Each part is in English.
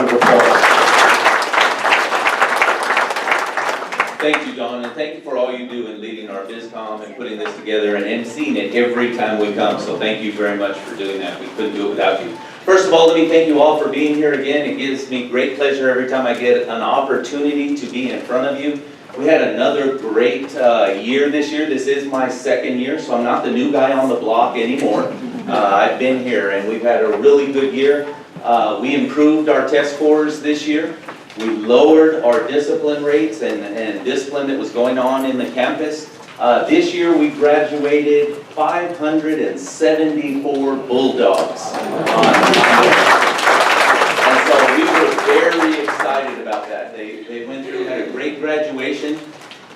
round of applause. Thank you, Don, and thank you for all you do in leading our Bizcom and putting this together and seeing it every time we come. So thank you very much for doing that. We couldn't do it without you. First of all, let me thank you all for being here again. It gives me great pleasure every time I get an opportunity to be in front of you. We had another great year this year. This is my second year, so I'm not the new guy on the block anymore. I've been here, and we've had a really good year. We improved our test scores this year. We lowered our discipline rates and discipline that was going on in the campus. This year we graduated 574 Bulldogs. And so we were very excited about that. They went through, had a great graduation.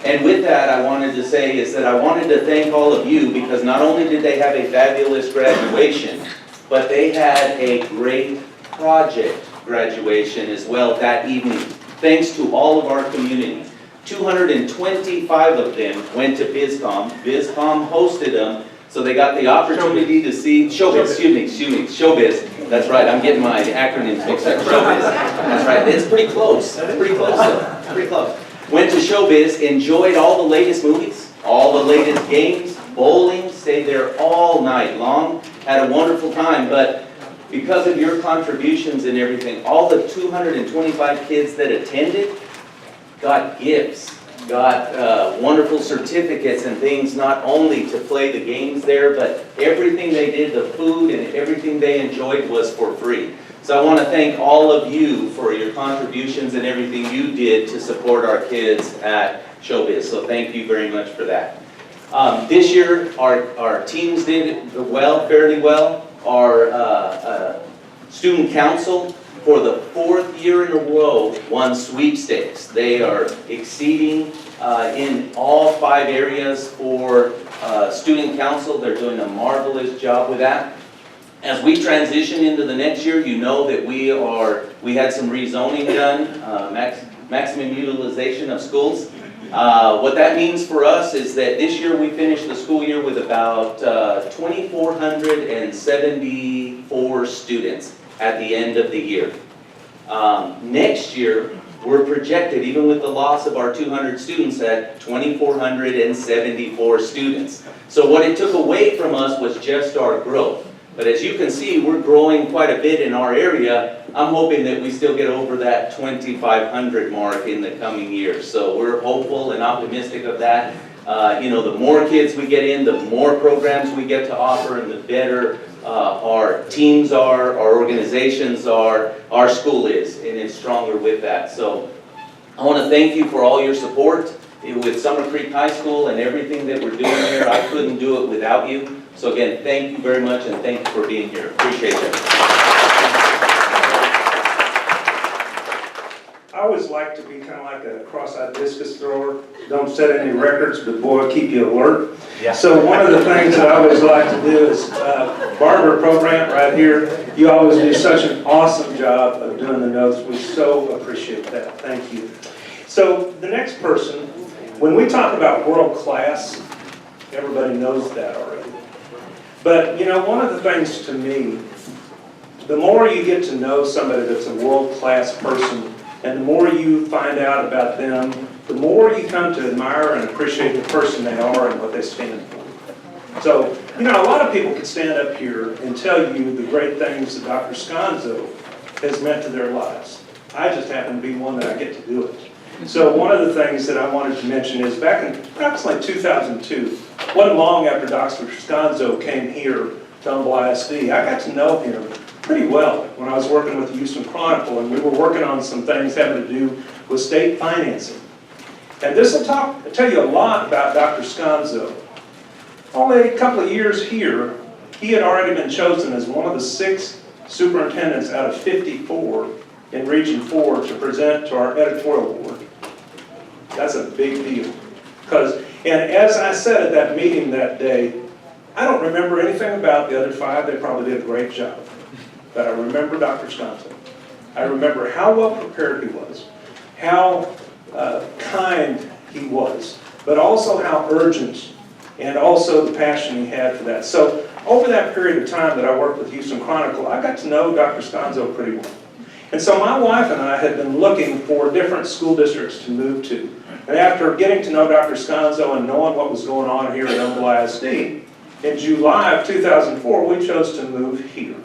And with that, I wanted to say is that I wanted to thank all of you because not only did they have a fabulous graduation, but they had a great project graduation as well that evening, thanks to all of our community. 225 of them went to Bizcom. Bizcom hosted them, so they got the opportunity to see, Showbiz, excuse me, Showbiz. That's right, I'm getting my acronyms mixed up, Showbiz. That's right, it's pretty close, pretty close though, pretty close. Went to Showbiz, enjoyed all the latest movies, all the latest games, bowling, stayed there all night long, had a wonderful time, but because of your contributions and everything, all the 225 kids that attended got gifts, got wonderful certificates and things, not only to play the games there, but everything they did, the food and everything they enjoyed was for free. So I want to thank all of you for your contributions and everything you did to support our kids at Showbiz. So thank you very much for that. This year, our teams did well, fairly well. Our student council, for the 4th year in a row, won sweepstakes. They are exceeding in all 5 areas for student council. They're doing a marvelous job with that. As we transition into the next year, you know that we had some rezoning done, maximum utilization of schools. What that means for us is that this year we finished the school year with about 2,474 students at the end of the year. Next year, we're projected, even with the loss of our 200 students, at 2,474 students. So what it took away from us was just our growth. But as you can see, we're growing quite a bit in our area. I'm hoping that we still get over that 2,500 mark in the coming years. So we're hopeful and optimistic of that. You know, the more kids we get in, the more programs we get to offer, and the better our teams are, our organizations are, our school is, and it's stronger with that. So I want to thank you for all your support with Summer Creek High School and everything that we're doing here. I couldn't do it without you. So again, thank you very much, and thank you for being here. Appreciate you. I always like to be kind of like a cross-eyed discus thrower. Don't set any records, but boy, keep you alert. Yeah. So one of the things that I always like to do is barber program right here. You always do such an awesome job of doing the notes. We so appreciate that. Thank you. So the next person, when we talk about world class, everybody knows that already. But you know, one of the things to me, the more you get to know somebody that's a world-class person, and the more you find out about them, the more you come to admire and appreciate the person they are and what they stand for. So, you know, a lot of people could stand up here and tell you the great things that Dr. Sconzo has meant to their lives. I just happen to be one that I get to do it. So one of the things that I wanted to mention is back in approximately 2002, wasn't long after Dr. Sconzo came here to Humble ISD, I got to know him pretty well when I was working with the Houston Chronicle, and we were working on some things having to do with state financing. And this will tell you a lot about Dr. Sconzo. Only a couple of years here, he had already been chosen as one of the 6 superintendents out of 54 in Region 4 to present to our editorial board. That's a big deal. And as I said at that meeting that day, I don't remember anything about the other 5. They probably did a great job. But I remember Dr. Sconzo. I remember how well prepared he was, how kind he was, but also how urgent and also the passion he had for that. So over that period of time that I worked with Houston Chronicle, I got to know Dr. Sconzo pretty well. And so my wife and I had been looking for different school districts to move to. And after getting to know Dr. Sconzo and knowing what was going on here at Humble ISD, in July of 2004, we chose to move here.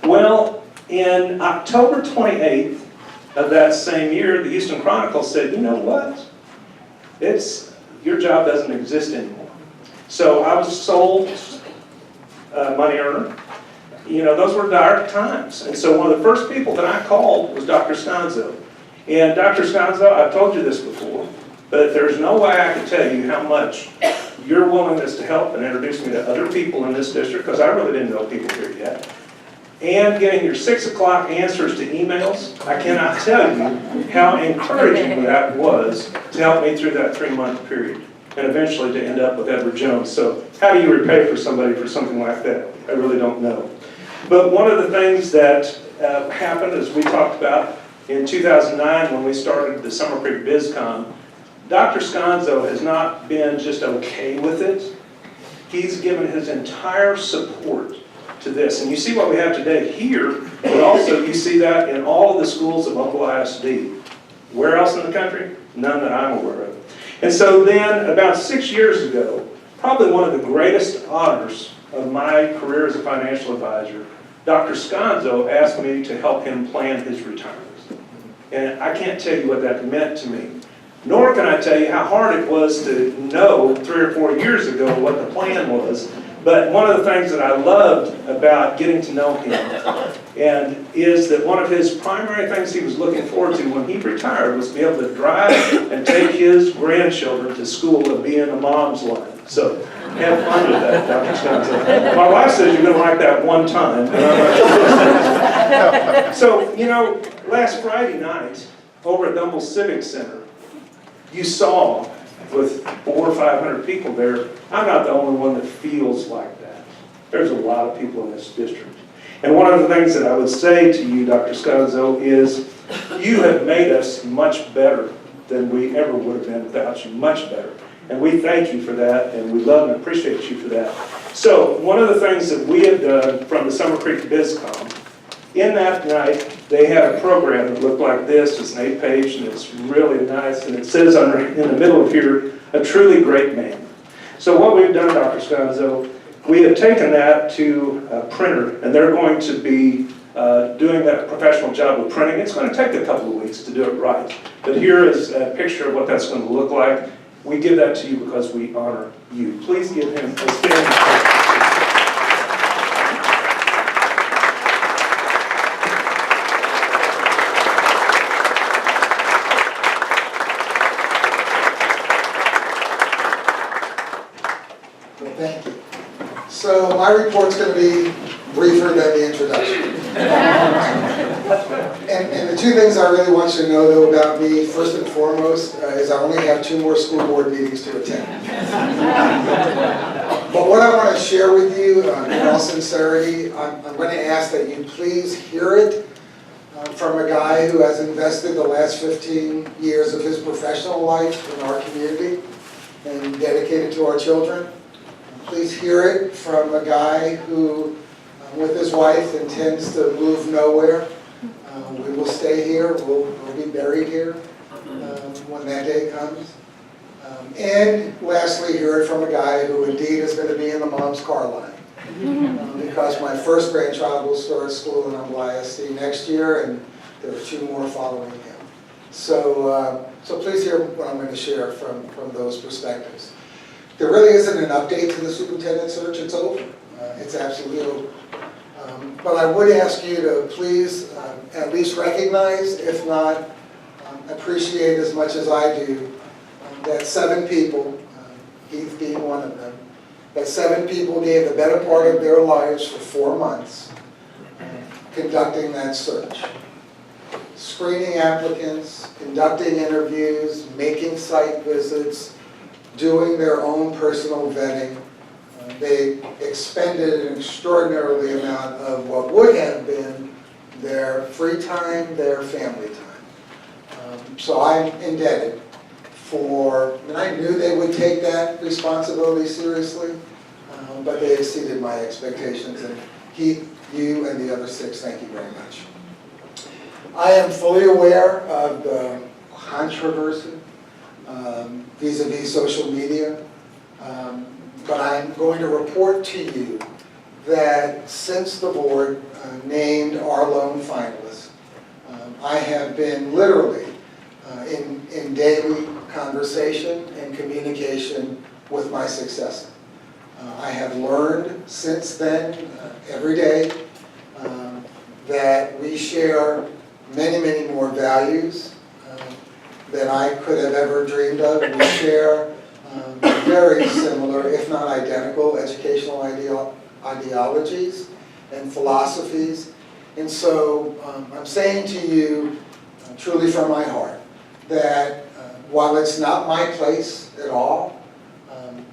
Well, in October 28th of that same year, the Houston Chronicle said, you know what? Your job doesn't exist anymore. So I was sold money earner. You know, those were dark times. And so one of the first people that I called was Dr. Sconzo. And Dr. Sconzo, I've told you this before, but there's no way I can tell you how much your willingness to help and introduce me to other people in this district, because I really didn't know people here yet, and getting your 6 o'clock answers to emails, I cannot tell you how encouraging that was to help me through that 3-month period, and eventually to end up with Edward Jones. So how do you repay for somebody for something like that? I really don't know. But one of the things that happened, as we talked about in 2009 when we started the Summer Creek Bizcom, Dr. Sconzo has not been just okay with it. He's given his entire support to this. And you see what we have today here, but also you see that in all of the schools of Humble ISD. Where else in the country? None that I'm aware of. And so then, about 6 years ago, probably one of the greatest honors of my career as a financial advisor, Dr. Sconzo asked me to help him plan his retirement. And I can't tell you what that meant to me. Nor can I tell you how hard it was to know 3 or 4 years ago what the plan was. But one of the things that I loved about getting to know him and is that one of his primary things he was looking forward to when he retired was to be able to drive and take his grandchildren to school and be in a mom's line. So have fun with that, Dr. Sconzo. My wife says you're going to like that one time. And I'm not sure. So, you know, last Friday night over at Humble Civic Center, you saw with 400 or 500 people there, I'm not the only one that feels like that. There's a lot of people in this district. And one of the things that I would say to you, Dr. Sconzo, is you have made us much better than we ever would have been without you, much better. And we thank you for that, and we love and appreciate you for that. So one of the things that we have done from the Summer Creek Bizcom, in that night, they had a program that looked like this. It's an 8-page, and it's really nice. And it says in the middle of here, a truly great man. So what we've done, Dr. Sconzo, we have taken that to a printer, and they're going to be doing that professional job of printing. It's going to take a couple of weeks to do it right. But here is a picture of what that's going to look like. We give that to you because we honor you. Please give him a standing ovation. Thank you. So my report's going to be briefer than the introduction. And the two things I really want you to know, though, about me, first and foremost, is I only have 2 more school board meetings to attend. But what I want to share with you, in all sincerity, I'm going to ask that you please hear it from a guy who has invested the last 15 years of his professional life in our community and dedicated to our children. Please hear it from a guy who, with his wife, intends to move nowhere. We will stay here. We'll be buried here when that day comes. And lastly, hear it from a guy who indeed is going to be in the mom's car line. Because my first grandchild will start school in Humble ISD next year, and there are 2 more following him. So please hear what I'm going to share from those perspectives. There really isn't an update to the superintendent search. It's over. It's absolutely over. But I would ask you to please at least recognize, if not appreciate as much as I do, that 7 people, Heath being one of them, that 7 people gave the better part of their lives for 4 months conducting that search. Screening applicants, conducting interviews, making site visits, doing their own personal vetting. They expended an extraordinary amount of what would have been their free time, their family time. So I'm indebted for, and I knew they would take that responsibility seriously, but they exceeded my expectations. And Heath, you and the other 6, thank you very much. I am fully aware of the controversy vis-a-vis social media, but I'm going to report to you that since the board named our lone finalist, I have been literally in daily conversation and communication with my successor. I have learned since then, every day, that we share many, many more values than I could have ever dreamed of. We share very similar, if not identical, educational ideologies and philosophies. And so I'm saying to you, truly from my heart, that while it's not my place at all,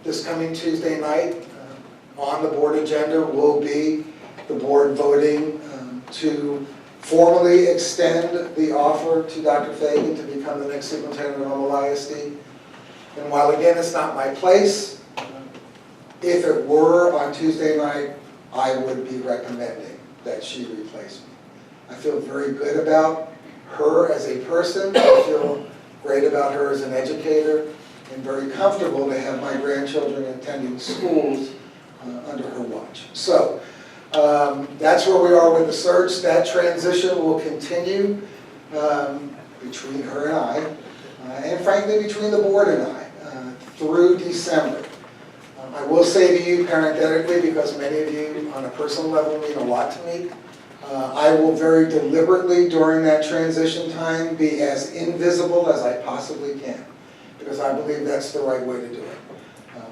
this coming Tuesday night on the board agenda will be the board voting to formally extend the offer to Dr. Fagan to become the next superintendent of Humboldt ISD. And while again it's not my place, if it were on Tuesday night, I would be recommending that she replace me. I feel very good about her as a person. I feel great about her as an educator, and very comfortable to have my grandchildren attending schools under her watch. So that's where we are with the search. That transition will continue between her and I, and frankly between the board and I, through December. I will say to you parenthetically, because many of you on a personal level mean a lot to me, I will very deliberately during that transition time be as invisible as I possibly can, because I believe that's the right way to do it.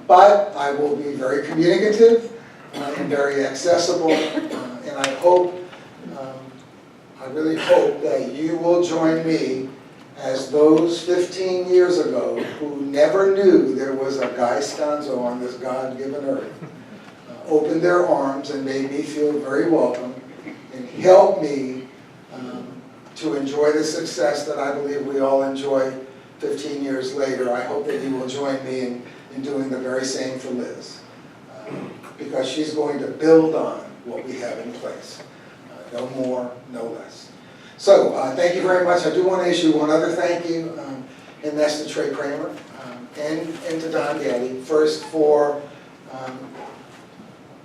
But I will be very communicative and very accessible, and I hope, I really hope that you will join me as those 15 years ago who never knew there was a Guy Sconzo on this God-given earth opened their arms and made me feel very welcome and helped me to enjoy the success that I believe we all enjoy 15 years later. I hope that you will join me in doing the very same for Liz, because she's going to build on what we have in place. No more, no less. So thank you very much. I do want to issue one other thank you, and that's to Trey Kramer and to Don Daly. First for,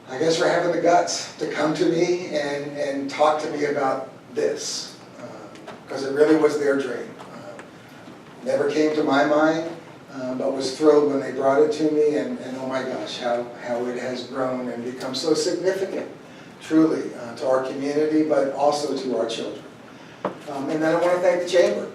I guess, for having the guts to come to me and talk to me about this, because it really was their dream. Never came to my mind, but was thrilled when they brought it to me, and oh my gosh, how it has grown and become so significant, truly, to our community, but also to our children. And then I want to thank the Chamber,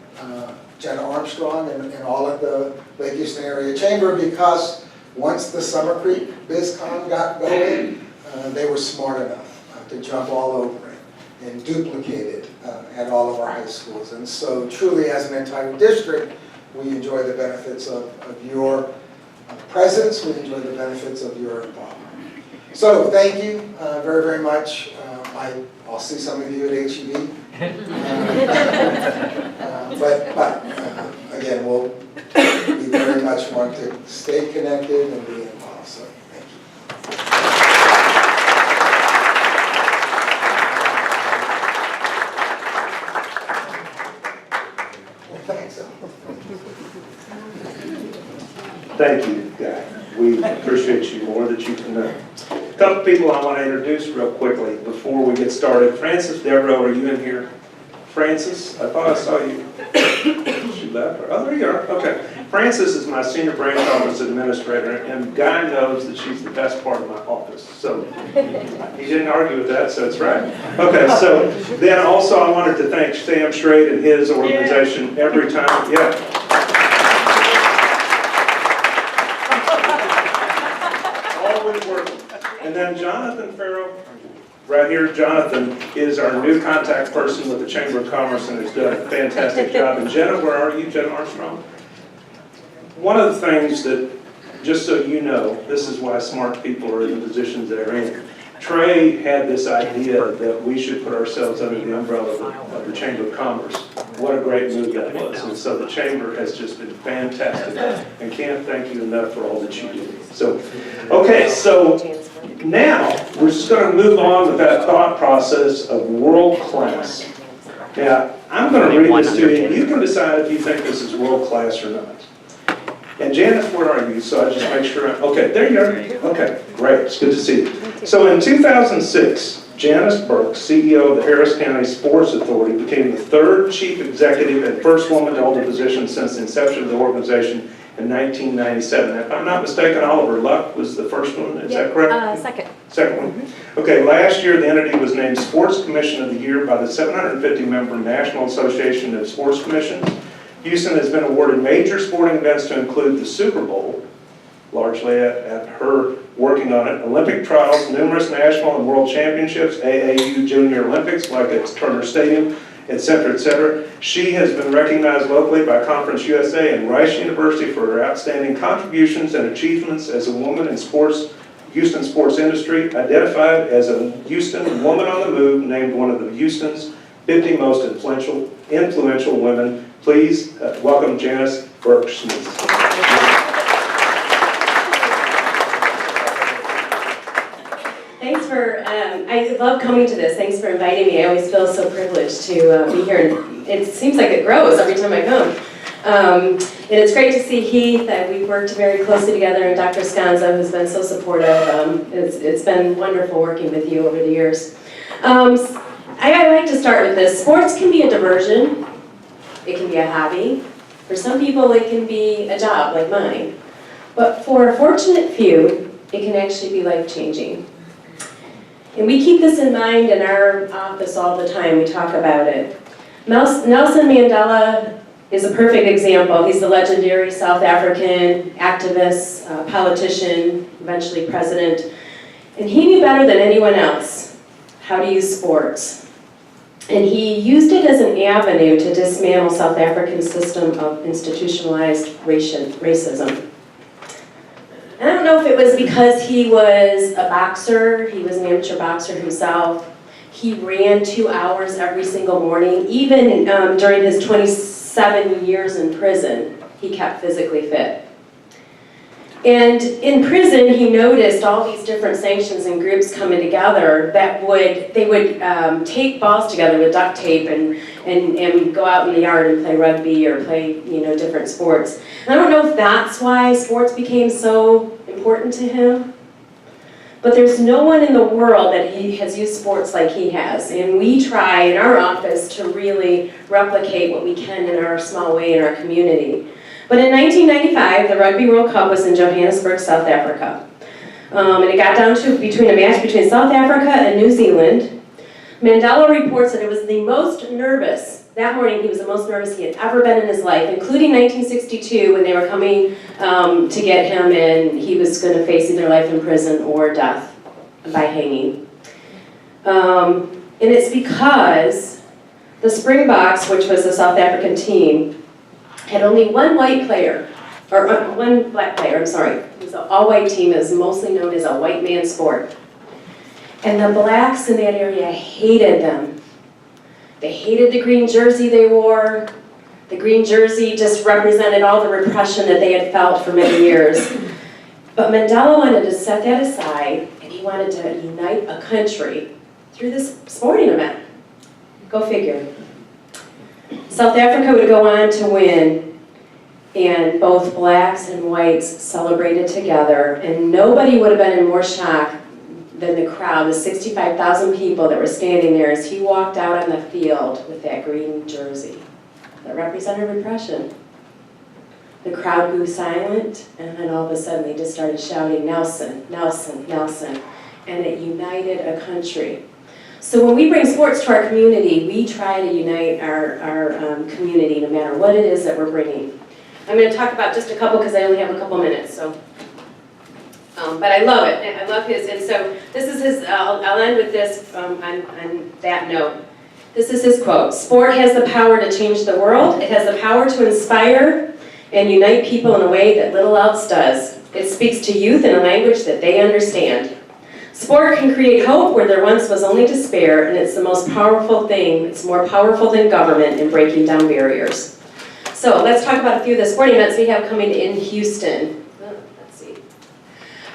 Jenna Armstrong and all of the Lake Houston Area Chamber, because once the Summer Creek Bizcom got going, they were smart enough to jump all over it and duplicate it at all of our high schools. And so truly, as an entire district, we enjoy the benefits of your presence. We enjoy the benefits of your involvement. So thank you very, very much. I'll see some of you at HEB. But again, we'll be very much want to stay connected and be involved. So thank you. Well, thanks. Thank you, Guy. We appreciate you more that you can know. A couple people I want to introduce real quickly before we get started. Frances Devereaux, are you in here? Frances, I thought I saw you. She left. Oh, there you are. Okay. Frances is my senior branch office administrator, and Guy knows that she's the best part of my office. So he didn't argue with that, so it's right. Okay, so then also I wanted to thank Sam Schrade and his organization every time. Yeah. Always working. And then Jonathan Farrell. Right here, Jonathan is our new contact person with the Chamber of Commerce and has done a fantastic job. And Jenna, where are you? Jenna Armstrong? One of the things that, just so you know, this is why smart people are in the positions they're in. Trey had this idea that we should put ourselves under the umbrella of the Chamber of Commerce. What a great move that was. And so the Chamber has just been fantastic and can't thank you enough for all that you do. So, okay, so now, we're just going to move on with that thought process of world class. Now, I'm going to read this to you. You can decide if you think this is world-class or not. And Janice, where are you? So I just make sure, okay, there you are. Okay, great, it's good to see you. So in 2006, Janice Burke, CEO of the Harris County Sports Authority, became the third chief executive and first woman to hold the position since the inception of the organization in 1997. If I'm not mistaken, Oliver Luck was the first one, is that correct? Second. Second one. Okay, last year the entity was named Sports Commission of the Year by the 750-member National Association of Sports Commissions. Houston has been awarded major sporting events to include the Super Bowl, largely at her working on it, Olympic trials, numerous national and world championships, AAU Junior Olympics like at Turner Stadium, etc., etc. She has been recognized locally by Conference USA and Rice University for her outstanding contributions and achievements as a woman in sports, Houston sports industry, identified as a Houston Woman on the Move, named one of the Houston's 50 most influential women. Please welcome Janice Burke Smith. Thanks for, I love coming to this. Thanks for inviting me. I always feel so privileged to be here. And it seems like it grows every time I come. And it's great to see Heath. We've worked very closely together, and Dr. Scanza, who's been so supportive. It's been wonderful working with you over the years. I like to start with this. Sports can be a diversion. It can be a hobby. For some people, it can be a job like mine. But for a fortunate few, it can actually be life-changing. And we keep this in mind in our office all the time. We talk about it. Nelson Mandela is a perfect example. He's the legendary South African activist, politician, eventually president. And he knew better than anyone else how to use sports. And he used it as an avenue to dismantle South Africa's system of institutionalized racism. I don't know if it was because he was a boxer, he was an amateur boxer himself. He ran 2 hours every single morning. Even during his 27 years in prison, he kept physically fit. And in prison, he noticed all these different sanctions and groups coming together that they would tape balls together with duct tape and go out in the yard and play rugby or play, different sports. And I don't know if that's why sports became so important to him, but there's no one in the world that he has used sports like he has. And we try in our office to really replicate what we can in our small way in our community. But in 1995, the Rugby World Cup was in Johannesburg, South Africa. And it got down to between a match between South Africa and New Zealand. Mandela reports that it was the most nervous. That morning, he was the most nervous he had ever been in his life, including 1962 when they were coming to get him, and he was going to face either life in prison or death by hanging. And it's because the Springboks, which was the South African team, had only one white player, or one black player, I'm sorry. It was an all-white team. It was mostly known as a white man sport. And the blacks in that area hated them. They hated the green jersey they wore. The green jersey just represented all the repression that they had felt for many years. But Mandela wanted to set that aside, and he wanted to unite a country through this sporting event. Go figure. South Africa would go on to win, and both blacks and whites celebrated together, and nobody would have been in more shock than the crowd, the 65,000 people that were standing there as he walked out on the field with that green jersey that represented repression. The crowd grew silent, and then all of a sudden they just started shouting, "Nelson, Nelson, Nelson," and it united a country. So when we bring sports to our community, we try to unite our community no matter what it is that we're bringing. I'm going to talk about just a couple because I only have a couple minutes. So, but I love it. I love his, and so this is his, I'll end with this on that note. This is his quote: "Sport has the power to change the world. It has the power to inspire and unite people in a way that little else does. It speaks to youth in a language that they understand. Sport can create hope where there once was only despair, and it's the most powerful thing. It's more powerful than government in breaking down barriers." So let's talk about a few of the sporting events we have coming in Houston. Let's see.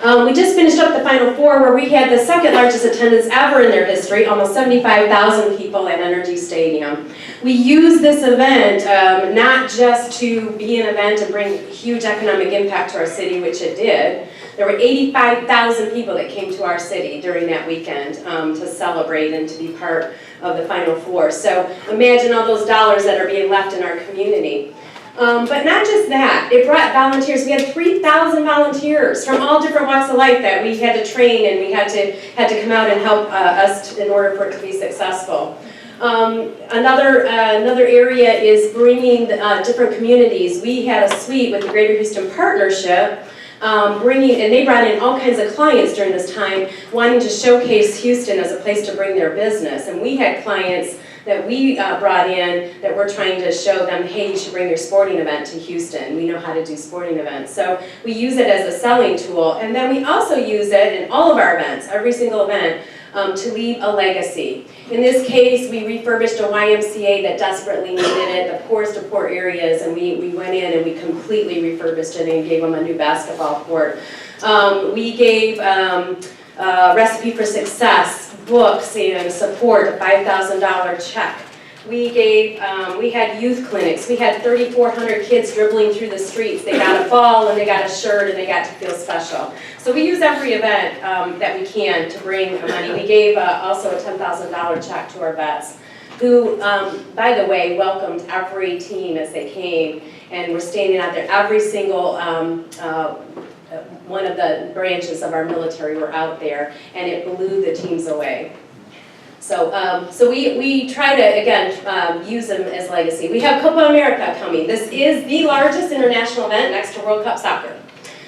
We just finished up the Final Four where we had the second largest attendance ever in their history, almost 75,000 people at Energy Stadium. We use this event not just to be an event and bring huge economic impact to our city, which it did. There were 85,000 people that came to our city during that weekend to celebrate and to be part of the Final Four. So imagine all those dollars that are being left in our community. But not just that, it brought volunteers. We had 3,000 volunteers from all different walks of life that we had to train, and we had to come out and help us in order for it to be successful. Another area is bringing different communities. We had a suite with the Greater Houston Partnership, and they brought in all kinds of clients during this time, wanting to showcase Houston as a place to bring their business. And we had clients that we brought in that we're trying to show them, hey, you should bring your sporting event to Houston. We know how to do sporting events. So we use it as a selling tool. And then we also use it in all of our events, every single event, to leave a legacy. In this case, we refurbished a YMCA that desperately needed it, the poorest of poor areas, and we went in and we completely refurbished it and gave them a new basketball court. We gave Recipe for Success books and support, a $5,000 check. We had youth clinics. We had 3,400 kids dribbling through the streets. They got a ball and they got a shirt and they got to feel special. So we use every event that we can to bring money. We gave also a $10,000 check to our vets, who, by the way, welcomed every team as they came, and were standing out there. Every single one of the branches of our military were out there, and it blew the teams away. So we try to, again, use them as legacy. We have Copa America coming. This is the largest international event next to World Cup soccer.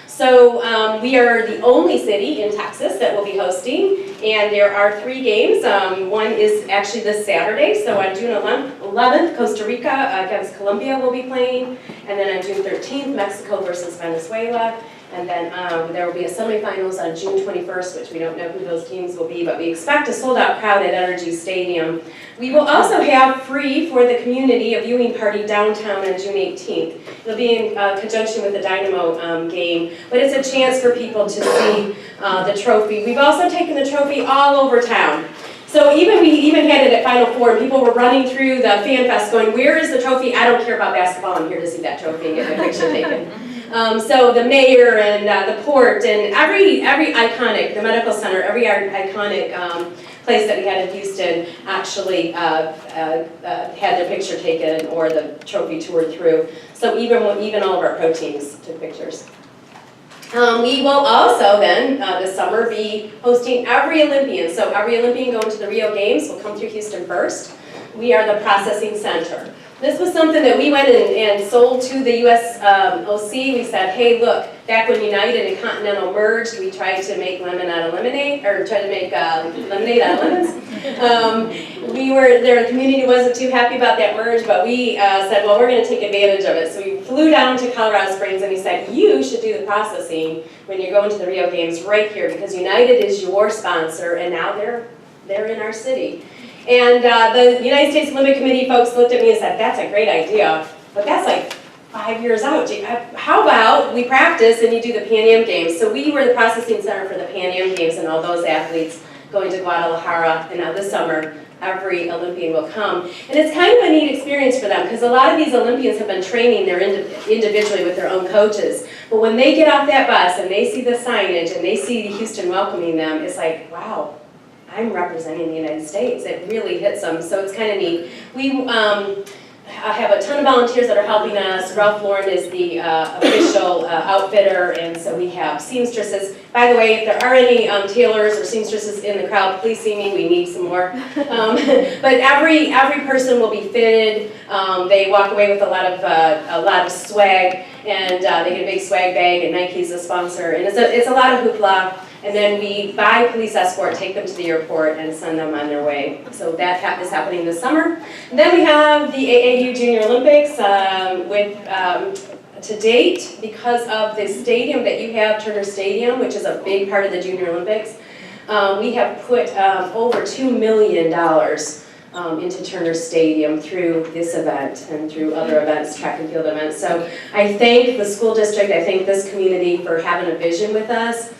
So we are the only city in Texas that will be hosting, and there are 3 games. One is actually this Saturday, so on June 11th, Costa Rica against Colombia will be playing, and then on June 13th, Mexico versus Venezuela. And then there will be a semifinals on June 21st, which we don't know who those teams will be, but we expect a sold-out crowd at Energy Stadium. We will also have free for the community a viewing party downtown on June 18th. It'll be in conjunction with the Dynamo game, but it's a chance for people to see the trophy. We've also taken the trophy all over town. So we even had it at Final Four, and people were running through the Fan Fest going, where is the trophy? I don't care about basketball, I'm here to see that trophy and get my picture taken. So the mayor and the port and every iconic, the medical center, every iconic place that we had in Houston actually had their picture taken or the trophy toured through. So even all of our pro teams took pictures. We will also then, this summer, be hosting every Olympian. So every Olympian going to the Rio Games will come through Houston first. We are the processing center. This was something that we went and sold to the US OC. We said, hey, look, back when United and Continental merged, we tried to make lemon out of lemonade, or tried to make lemonade out of lemons. The community wasn't too happy about that merge, but we said, well, we're going to take advantage of it. So we flew down to Colorado Springs and we said, you should do the processing when you're going to the Rio Games right here, because United is your sponsor, and now they're in our city. And the United States Olympic Committee folks looked at me and said, that's a great idea, but that's like 5 years out. How about we practice and you do the Pan Am Games? So we were the processing center for the Pan Am Games and all those athletes going to Guadalajara, and now this summer, every Olympian will come. And it's kind of a neat experience for them, because a lot of these Olympians have been training individually with their own coaches. But when they get off that bus and they see the signage and they see Houston welcoming them, it's like, wow, I'm representing the United States. It really hits them, so it's kind of neat. We have a ton of volunteers that are helping us. Ralph Lauren is the official outfitter, and so we have seamstresses. By the way, if there are any tailors or seamstresses in the crowd, please see me. We need some more. But every person will be fitted. They walk away with a lot of swag, and they get a big swag bag, and Nike's a sponsor, and it's a lot of hoopla. And then we buy police escort, take them to the airport, and send them on their way. So that is happening this summer. And then we have the AAU Junior Olympics to date, because of the stadium that you have, Turner Stadium, which is a big part of the Junior Olympics. We have put over $2 million into Turner Stadium through this event and through other events, track and field events. So I thank the school district, I thank this community for having a vision with us.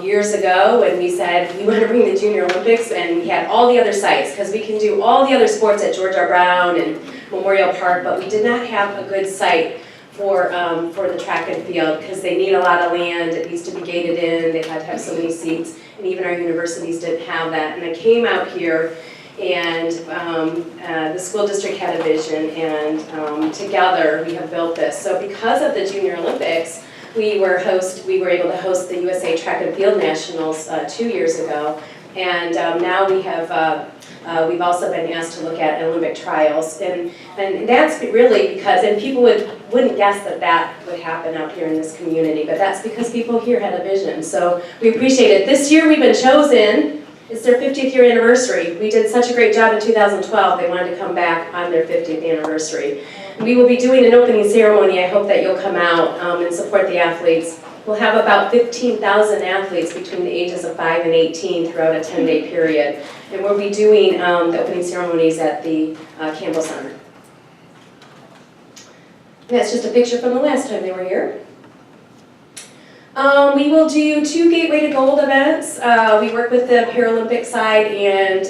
years ago when we said we want to bring the Junior Olympics, and we had all the other sites because we can do all the other sports at George R. Brown and Memorial Park, but we did not have a good site for the track and field because they need a lot of land. It needs to be gated in. They had to have so many seats, and even our universities didn't have that. And I came out here, and the school district had a vision, and together we have built this. So because of the Junior Olympics, we were able to host the USA Track and Field Nationals 2 years ago, and now we have. We've also been asked to look at Olympic trials, and that's really because, and people wouldn't guess that would happen out here in this community, but that's because people here had a vision. So we appreciate it. This year we've been chosen. It's their 50th year anniversary. We did such a great job in 2012. They wanted to come back on their 50th anniversary. We will be doing an opening ceremony. I hope that you'll come out and support the athletes. We'll have about 15,000 athletes between the ages of 5 and 18 throughout a 10-day period. And we'll be doing the opening ceremonies at the Campbell Center. And that's just a picture from the last time they were here. We will do 2 Gateway to Gold events. We work with the Paralympic side and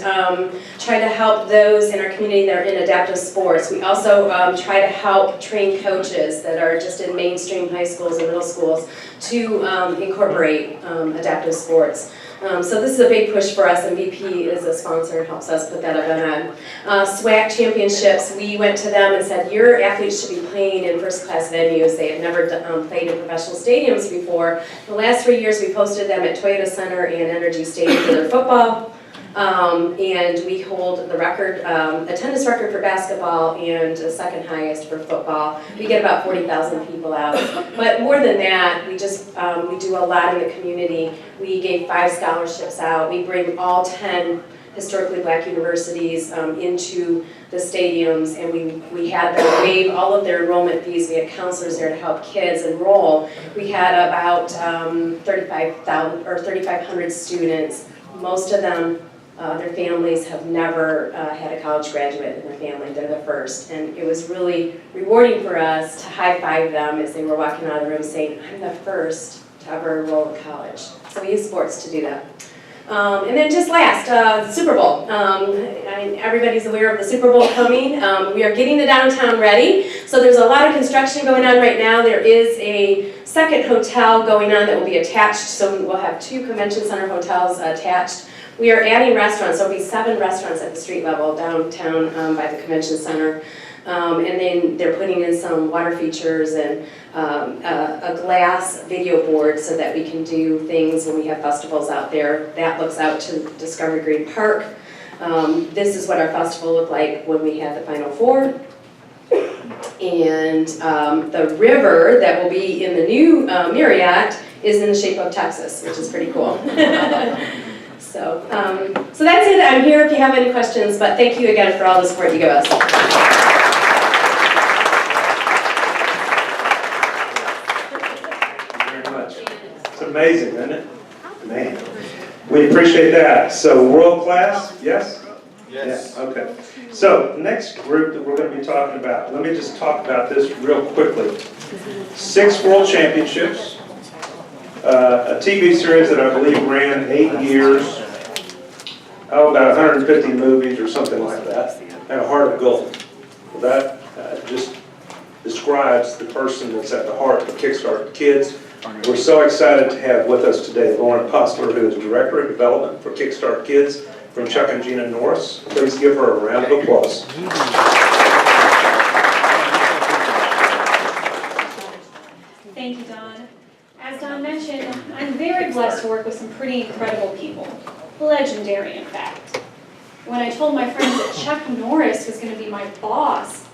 try to help those in our community that are in adaptive sports. We also try to help train coaches that are just in mainstream high schools and middle schools to incorporate adaptive sports. So this is a big push for us, and BP is a sponsor and helps us put that event on. SWAC championships, we went to them and said, your athletes should be playing in first-class venues. They had never played in professional stadiums before. The last 3 years, we hosted them at Toyota Center and Energy Stadium for their football. And we hold the record, attendance record for basketball and the second highest for football. We get about 40,000 people out. But more than that, we do a lot in the community. We gave 5 scholarships out. We bring all 10 historically black universities into the stadiums, and we had them waive all of their enrollment fees. We had counselors there to help kids enroll. We had about 3,500 students. Most of them, their families have never had a college graduate in their family. They're the first. And it was really rewarding for us to high-five them as they were walking out of the room saying, I'm the first to ever enroll in college. So we use sports to do that. And then just last, the Super Bowl. I mean, everybody's aware of the Super Bowl coming. We are getting the downtown ready. So there's a lot of construction going on right now. There is a second hotel going on that will be attached. So we'll have 2 convention center hotels attached. We are adding restaurants. There'll be 7 restaurants at the street level downtown by the convention center. And then they're putting in some water features and a glass video board so that we can do things when we have festivals out there. That looks out to Discovery Green Park. This is what our festival looked like when we had the Final Four. And the river that will be in the new Marriott is in the shape of Texas, which is pretty cool. So that's it. I'm here if you have any questions, but thank you again for all the support you give us. It's amazing, isn't it? Man, we appreciate that. So world class, yes? Yes. Yeah, okay. So next group that we're going to be talking about, let me just talk about this real quickly. 6 world championships, a TV series that I believe ran 8 years, about 150 movies or something like that, and a heart of gold. Well, that just describes the person that's at the heart of Kickstart Kids. We're so excited to have with us today Lauren Postler, who is Director of Development for Kickstart Kids from Chuck and Gina Norris. Please give her a round of applause. Thank you, Don. As Don mentioned, I'm very blessed to work with some pretty incredible people. Legendary, in fact. When I told my friends that Chuck Norris was going to be my boss,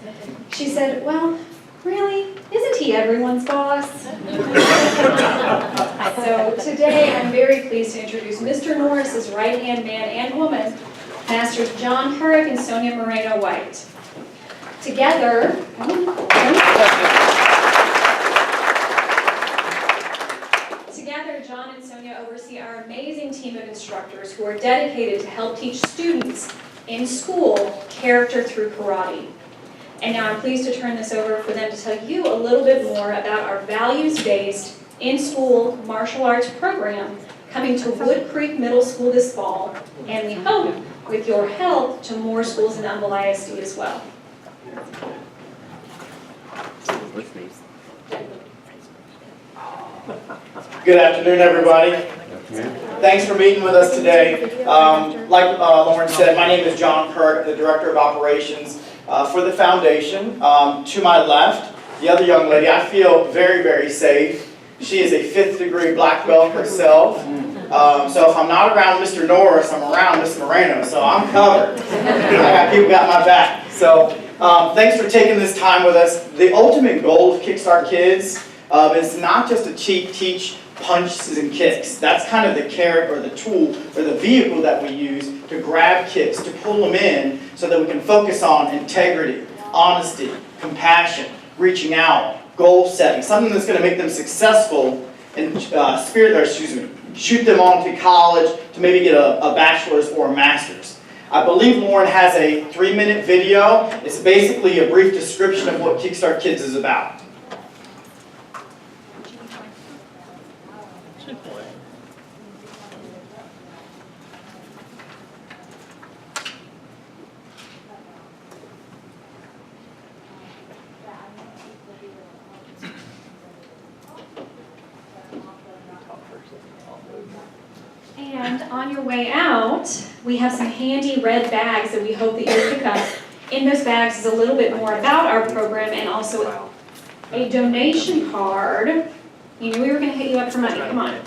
she said, well, really? Isn't he everyone's boss? So today I'm very pleased to introduce Mr. Norris's right-hand man and woman, Masters John Hurrick and Sonia Moreno White. Together, John and Sonia oversee our amazing team of instructors who are dedicated to help teach students in school character through karate. And now I'm pleased to turn this over for them to tell you a little bit more about our values-based, in-school martial arts program coming to Wood Creek Middle School this fall, and we hope, with your help, to more schools in Humble ISD as well. Good afternoon, everybody. Thanks for meeting with us today. Like Lauren said, my name is John Kirk, the Director of Operations for the Foundation. To my left, the other young lady, I feel very, very safe. She is a 5th degree black belt herself. So if I'm not around Mr. Norris, I'm around Ms. Moreno, so I'm covered. People got my back. So thanks for taking this time with us. The ultimate goal of Kickstart Kids is not just to teach punches and kicks. That's kind of the carrot or the tool or the vehicle that we use to grab kids, to pull them in so that we can focus on integrity, honesty, compassion, reaching out, goal setting, something that's going to make them successful and shoot them on to college to maybe get a bachelor's or a master's. I believe Lauren has a 3-minute video. It's basically a brief description of what Kickstart Kids is about. And on your way out, we have some handy red bags that we hope that you'll pick up. In those bags is a little bit more about our program and also a donation card. You knew we were going to hit you up for money, come on.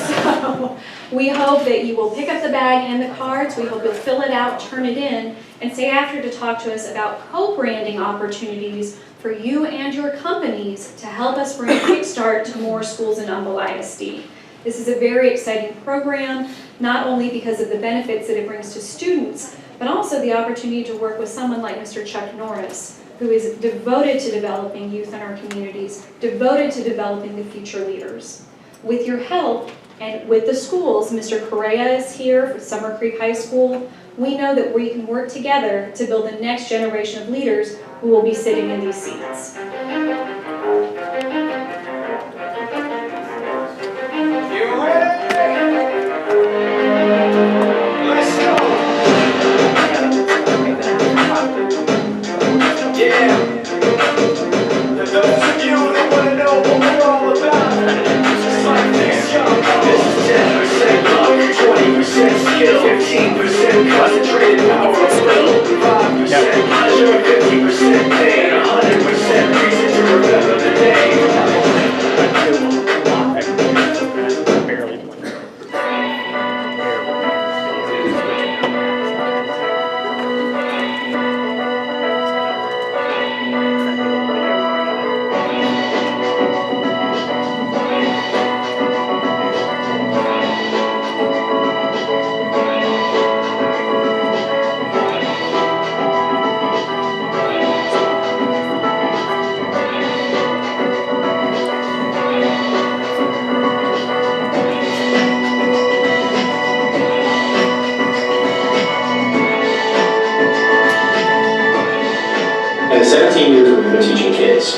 So we hope that you will pick up the bag and the cards. We hope you'll fill it out, turn it in, and stay after to talk to us about co-branding opportunities for you and your companies to help us bring Kickstart to more schools in Humble ISD. This is a very exciting program, not only because of the benefits that it brings to students, but also the opportunity to work with someone like Mr. Chuck Norris, who is devoted to developing youth in our communities, devoted to developing the future leaders. With your help and with the schools, Mr. Correa is here for Summer Creek High School. We know that we can work together to build the next generation of leaders who will be sitting in these seats. Concentrated power of will, 5% pleasure, 50% pain, 100% reason to remember the name. In the 17 years that we've been teaching kids,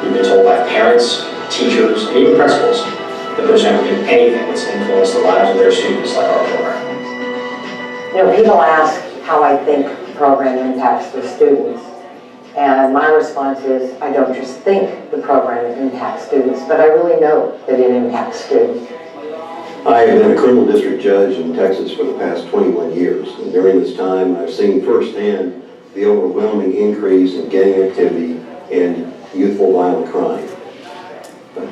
we've been told by parents, teachers, and even principals that there's never been anything that's influenced the lives of their students like our program. You know, people ask how I think the program impacts the students, and my response is I don't just think the program impacts students, but I really know that it impacts students. I have been a criminal district judge in Texas for the past 21 years, and during this time I've seen firsthand the overwhelming increase in gang activity and youthful violent crime.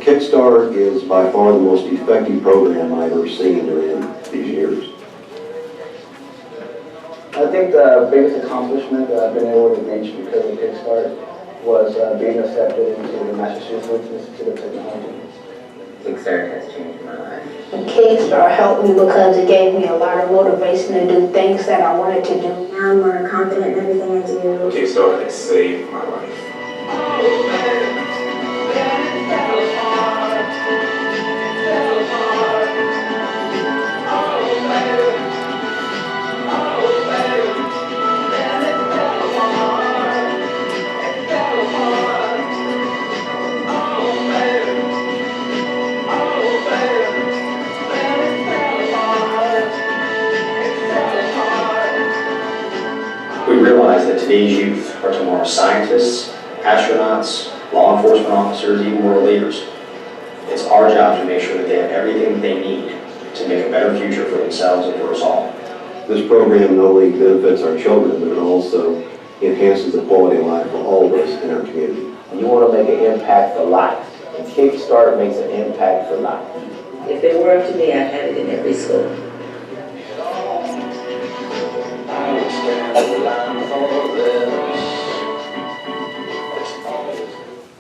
Kickstart is by far the most effective program I've ever seen during these years. I think the biggest accomplishment that I've been able to reach because of Kickstart was being accepted into the Massachusetts Institute of Technology. Kickstart has changed my life. Kickstart helped me because it gave me a lot of motivation to do things that I wanted to do. Now I'm more confident in everything I do. Kickstart has saved my life. scientists, astronauts, law enforcement officers, even world leaders. It's our job to make sure that they have everything they need to make a better future for themselves and for us all. This program not only benefits our children, but it also enhances the quality of life for all of us in our community. You want to make an impact for life, and Kickstart makes an impact for life. If it were up to me, I'd have it in every school.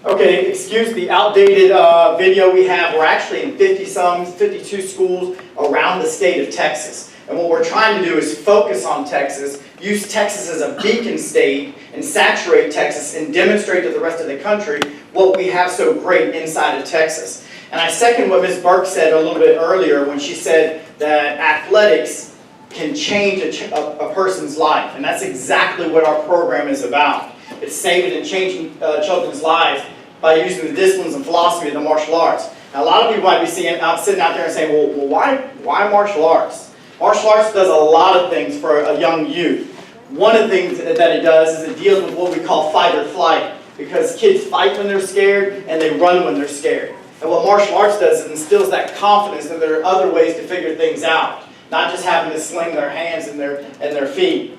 Okay, excuse the outdated video we have. We're actually in 52 schools around the state of Texas. And what we're trying to do is focus on Texas, use Texas as a beacon state, and saturate Texas and demonstrate to the rest of the country what we have so great inside of Texas. And I second what Ms. Burke said a little bit earlier when she said that athletics can change a person's life. And that's exactly what our program is about. It's saving and changing children's lives by using the disciplines and philosophy of the martial arts. Now, a lot of people might be sitting out there and saying, well, why martial arts? Martial arts does a lot of things for a young youth. One of the things that it does is it deals with what we call fight or flight, because kids fight when they're scared and they run when they're scared. And what martial arts does is it instills that confidence that there are other ways to figure things out, not just having to sling their hands and their feet.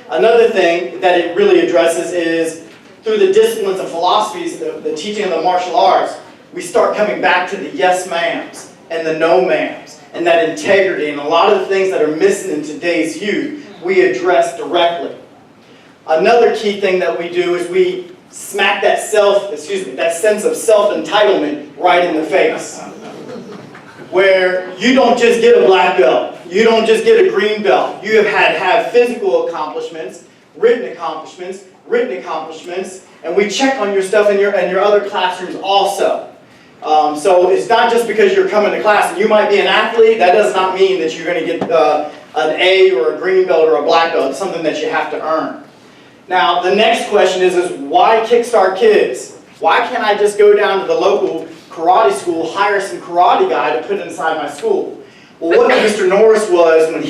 Another thing that it really addresses is through the disciplines and philosophies, the teaching of the martial arts, we start coming back to the yes ma'ams and the no ma'ams and that integrity, and a lot of the things that are missing in today's youth, we address directly. Another key thing that we do is we smack that sense of self-entitlement right in the face. Where you don't just get a black belt, you don't just get a green belt. You have physical accomplishments, written accomplishments, and we check on your stuff in your other classrooms also. So it's not just because you're coming to class and you might be an athlete, that does not mean that you're going to get an A or a green belt or a black belt. It's something that you have to earn. Now, the next question is why Kickstart Kids? Why can't I just go down to the local karate school, hire some karate guy to put inside my school? Well, what Mr. Norris was when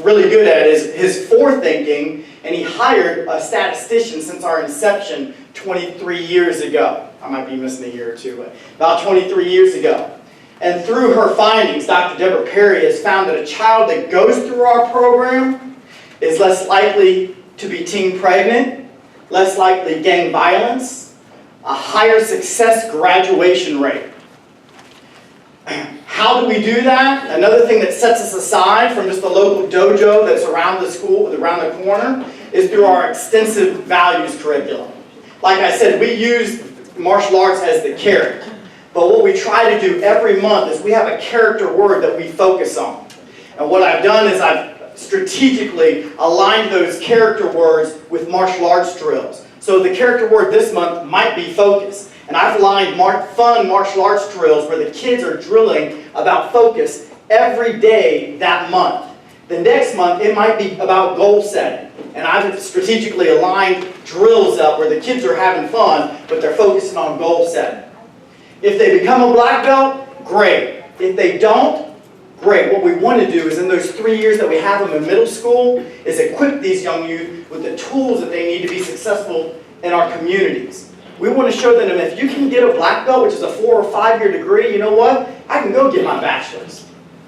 really good at is his forethinking, and he hired a statistician since our inception 23 years ago. I might be missing a year or two, but about 23 years ago. And through her findings, Dr. Deborah Perry has found that a child that goes through our program is less likely to be teen pregnant, less likely gang violence, a higher success graduation rate. How do we do that? Another thing that sets us aside from just the local dojo that's around the school, around the corner, is through our extensive values curriculum. Like I said, we use martial arts as the carrot. But what we try to do every month is we have a character word that we focus on. And what I've done is I've strategically aligned those character words with martial arts drills. So the character word this month might be focus. And I've aligned fun martial arts drills where the kids are drilling about focus every day that month. The next month, it might be about goal setting. And I've strategically aligned drills up where the kids are having fun, but they're focusing on goal setting. If they become a black belt, great. If they don't, great. What we want to do is in those 3 years that we have them in middle school is equip these young youth with the tools that they need to be successful in our communities. We want to show them if you can get a black belt, which is a 4 or 5 year degree, you know what? I can go get my bachelor's.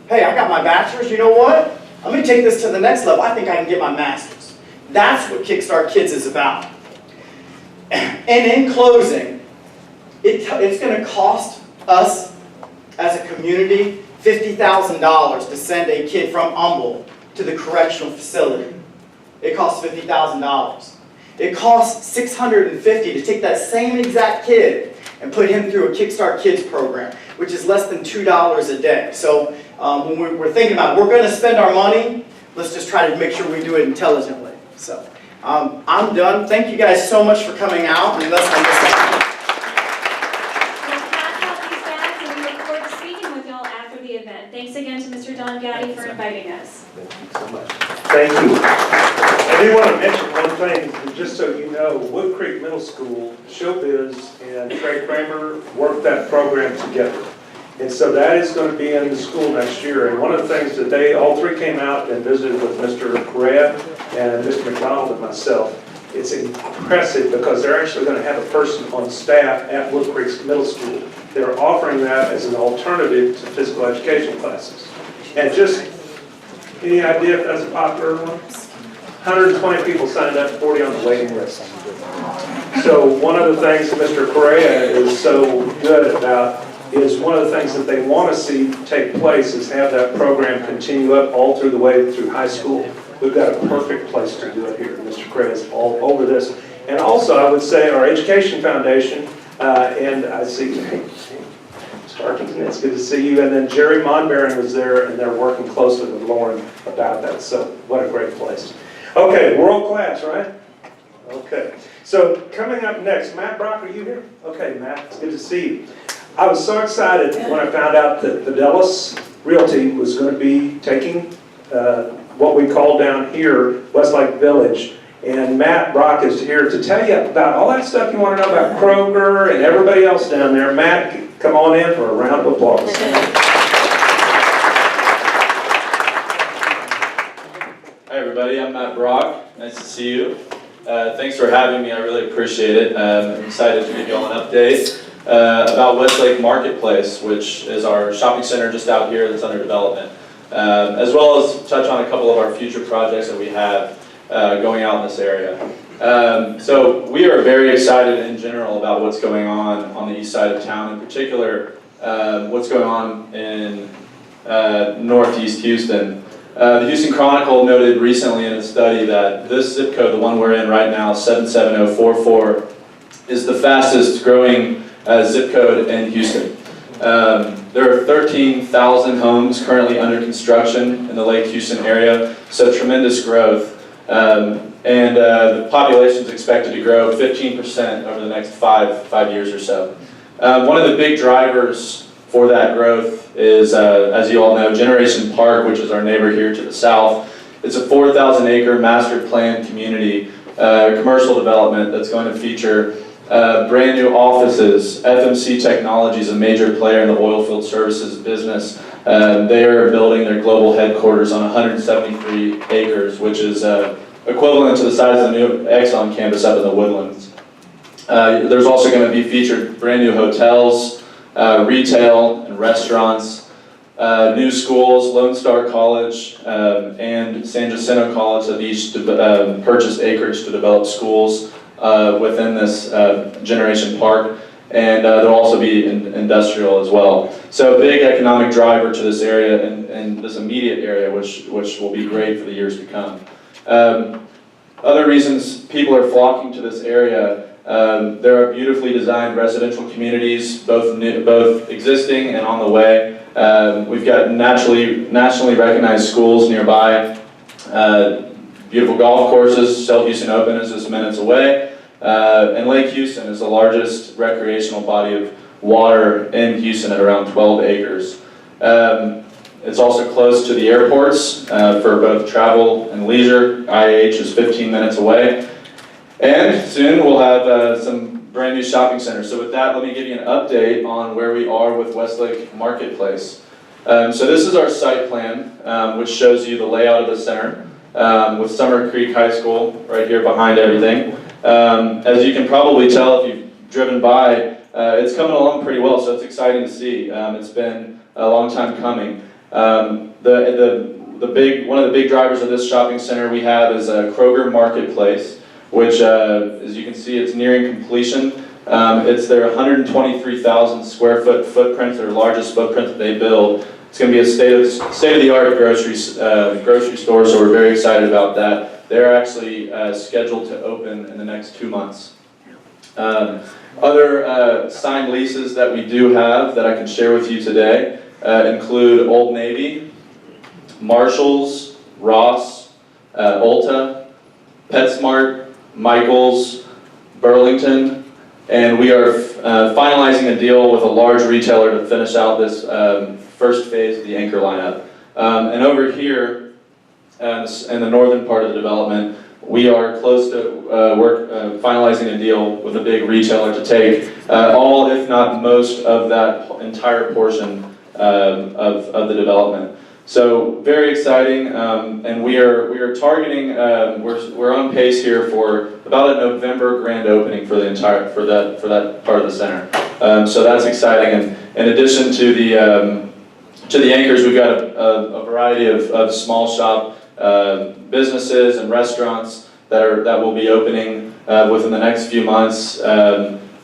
Hey, I got my bachelor's, you know what? Let me take this to the next level. I think I can get my master's. That's what Kickstart Kids is about. And in closing, it's going to cost us as a community $50,000 to send a kid from Humboldt to the correctional facility. It costs $50,000. It costs $650 to take that same exact kid and put him through a Kickstart Kids program, which is less than $2 a day. So when we're thinking about it, we're going to spend our money, let's just try to make sure we do it intelligently. So I'm done. Thank you guys so much for coming out. And unless I missed anything. Thanks again to Mr. Don Gaddy for inviting us. Thank you so much. Thank you. I do want to mention one thing, just so you know, Wood Creek Middle School, Showbiz, and Trey Kramer worked that program together. And so that is going to be in the school next year. And one of the things that all three came out and visited with Mr. Correa and Mr. McDonald and myself, It's impressive because they're actually going to have a person on staff at Wood Creek Middle School. They're offering that as an alternative to physical education classes. And just, any idea if that's a popular one? 120 people signed up, 40 on the waiting list. So one of the things that Mr. Correa is so good about is one of the things that they want to see take place is have that program continue up all through the way through high school. We've got a perfect place to do it here. Mr. Correa is all over this. And also, I would say our Education Foundation, and I see Starkington, it's good to see you. And then Jerry Monbaron was there, and they're working closely with Lauren about that. So what a great place. Okay, world class, right? Okay. So coming up next, Matt Brock, are you here? Okay, Matt, it's good to see you. I was so excited when I found out that Fidelis Realty was going to be taking what we call down here Westlake Village. And Matt Brock is here to tell you about all that stuff you want to know about Kroger and everybody else down there. Matt, come on in for a round of applause. Hi everybody, I'm Matt Brock. Nice to see you. Thanks for having me, I really appreciate it. I'm excited to give you all an update about Westlake Marketplace, which is our shopping center just out here that's under development, as well as touch on a couple of our future projects that we have going out in this area. So we are very excited in general about what's going on the east side of town, in particular what's going on in northeast Houston. The Houston Chronicle noted recently in a study that this zip code, the one we're in right now, 77044, is the fastest growing zip code in Houston. There are 13,000 homes currently under construction in the Lake Houston area, so tremendous growth. The population is expected to grow 15% over the next five years or so. One of the big drivers for that growth is, as you all know, Generation Park, which is our neighbor here to the south. It's a 4,000-acre master planned community, commercial development that's going to feature brand new offices. FMC Technology is a major player in the oilfield services business. They are building their global headquarters on 173 acres, which is equivalent to the size of the new Exxon campus up in the Woodlands. There's also going to be featured brand new hotels, retail and restaurants, new schools. Lone Star College and San Jacinto College have each purchased acreage to develop schools within this Generation Park, and there'll also be industrial as well. So a big economic driver to this area and this immediate area, which will be great for the years to come. Other reasons people are flocking to this area. There are beautifully designed residential communities, both existing and on the way. We've got nationally recognized schools nearby, beautiful golf courses. South Houston Open is just minutes away. And Lake Houston is the largest recreational body of water in Houston at around 12 acres. It's also close to the airports for both travel and leisure. IAH is 15 minutes away. And soon we'll have some brand new shopping centers. So with that, let me give you an update on where we are with Westlake Marketplace. So this is our site plan, which shows you the layout of the center, with Summer Creek High School right here behind everything. As you can probably tell if you've driven by, it's coming along pretty well, so it's exciting to see. It's been a long time coming. One of the big drivers of this shopping center we have is Kroger Marketplace, which, as you can see, it's nearing completion. It's their 123,000 square foot footprint, their largest footprint that they build. It's going to be a state-of-the-art grocery store, so we're very excited about that. They're actually scheduled to open in the next 2 months. Other signed leases that we do have that I can share with you today include Old Navy, Marshalls, Ross, Ulta, PetSmart, Michaels, Burlington, and we are finalizing a deal with a large retailer to finish out this first phase of the anchor lineup. And over here, in the northern part of the development, we are close to finalizing a deal with a big retailer to take all, if not most, of that entire portion of the development. So very exciting, and we are targeting. We're on pace here for about a November grand opening for the entire for that part of the center. So that's exciting. And in addition to the anchors, we've got a variety of small shop businesses and restaurants that will be opening within the next few months.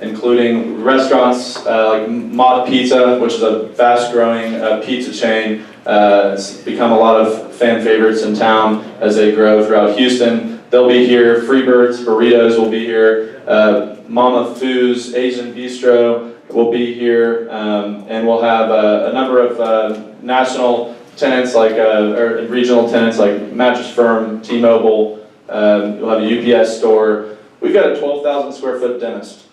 Including restaurants like Mod Pizza, which is a fast-growing pizza chain. It's become a lot of fan favorites in town as they grow throughout Houston. They'll be here. Freebirds Burritos will be here. Mama Fu's Asian Bistro will be here. And we'll have a number of national tenants or regional tenants like Mattress Firm, T-Mobile. You'll have a UPS store. We've got a 12,000 square foot dentist.